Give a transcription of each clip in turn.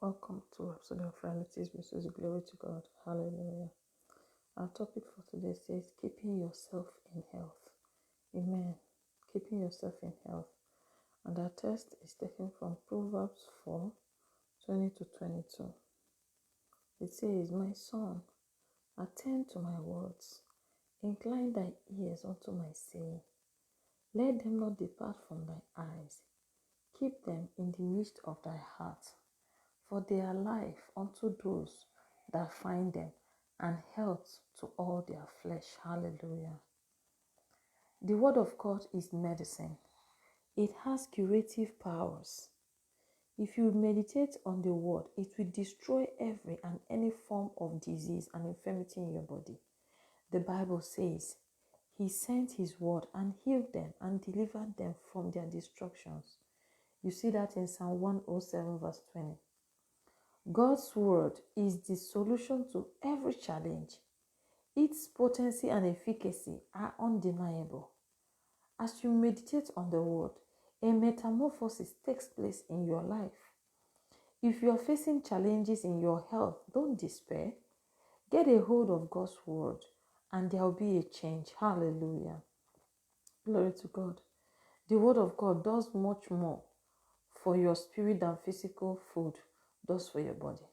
Welcome to Rhapsody of Realities, which glory to God. Hallelujah. Our topic for today says keeping yourself in health. Amen. Keeping yourself in health. And our text is taken from Proverbs 4:20-22. It says, My son, attend to my words. Incline thy ears unto my saying. Let them not depart from thy eyes. Keep them in the midst of thy heart. For they are life unto those that find them, and health to all their flesh. Hallelujah. The word of God is medicine. It has curative powers. If you meditate on the word, it will destroy every and any form of disease and infirmity in your body. The Bible says, He sent His word and healed them and delivered them from their destructions. You see that in Psalm 107 verse 20. God's word is the solution to every challenge. Its potency and efficacy are undeniable. As you meditate on the word, a metamorphosis takes place in your life. If you are facing challenges in your health, don't despair. Get a hold of God's word and there will be a change. Hallelujah. Glory to God. The word of God does much more for your spirit than physical food does for your body.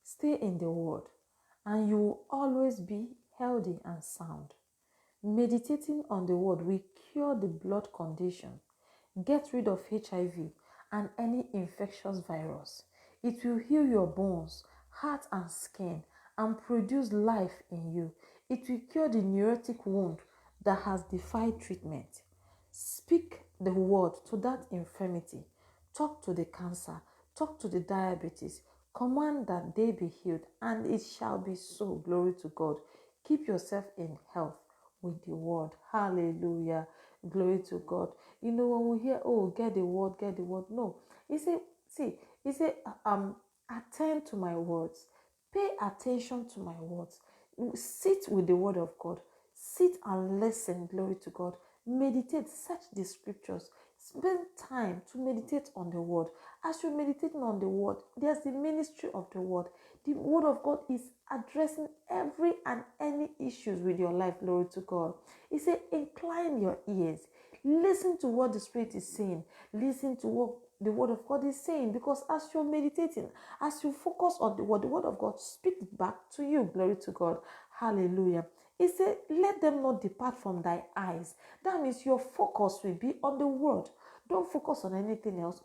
Stay in the word and you will always be healthy and sound. Meditating on the word will cure the blood condition, get rid of HIV and any infectious virus. It will heal your bones, heart and skin and produce life in you. It will cure the neurotic wound that has defied treatment. Speak the word to that infirmity. Talk to the cancer. Talk to the diabetes. Command that they be healed, and it shall be so. Glory to God. Keep yourself in health with the word. Hallelujah. Glory to God. You know, when we hear, oh, get the word, get the word. No. He said, attend to my words. Pay attention to my words. Sit with the word of God. Sit and listen. Glory to God. Meditate, search the scriptures. Spend time to meditate on the word. As you're meditating on the word, there's the ministry of the word. The word of God is addressing every and any issues with your life. Glory to God. He said, incline your ears. Listen to what the Spirit is saying. Listen to what the word of God is saying, because as you're meditating, as you focus on the word of God speaks back to you. Glory to God. Hallelujah. He said, let them not depart from thy eyes. That means your focus will be on the word. Don't focus on anything else.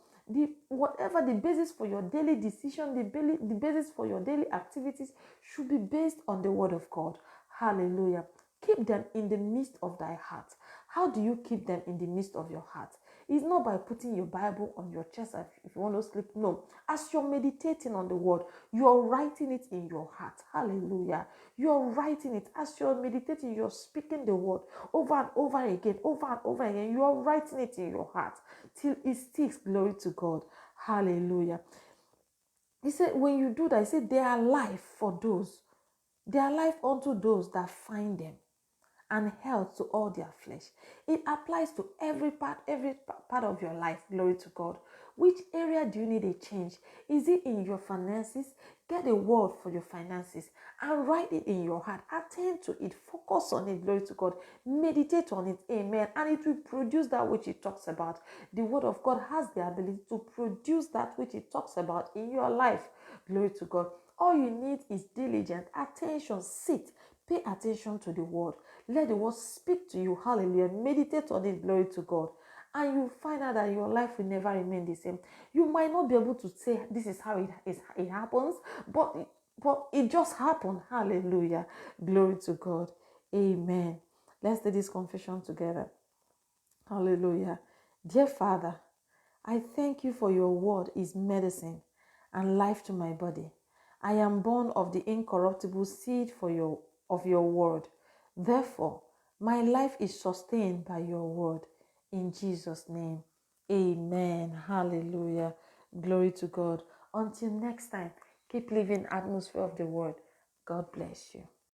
Whatever the basis for your daily decision, the basis for your daily activities should be based on the word of God. Hallelujah. Keep them in the midst of thy heart. How do you keep them in the midst of your heart? It's not by putting your Bible on your chest if you want to sleep. No. As you're meditating on the word, you're writing it in your heart. Hallelujah. You're writing it. As you're meditating, you're speaking the word over and over again, over and over again. You're writing it in your heart till it sticks. Glory to God. Hallelujah. He said, when you do that, he said, they are life for those. They are life unto those that find them, and health to all their flesh. It applies to every part of your life. Glory to God. Which area do you need a change? Is it in your finances? Get a word for your finances and write it in your heart. Attend to it. Focus on it. Glory to God. Meditate on it. Amen. And it will produce that which it talks about. The word of God has the ability to produce that which it talks about in your life. Glory to God. All you need is diligent attention. Sit. Pay attention to the word. Let the word speak to you. Hallelujah. Meditate on it. Glory to God. And you find out that your life will never remain the same. You might not be able to say this is how it happens, but it just happened. Hallelujah. Glory to God. Amen. Let's do this confession together. Hallelujah. Dear Father, I thank you for your word is medicine and life to my body. I am born of the incorruptible seed of your word. Therefore, my life is sustained by your word. In Jesus' name, amen. Hallelujah. Glory to God. Until next time, keep living atmosphere of the word. God bless you.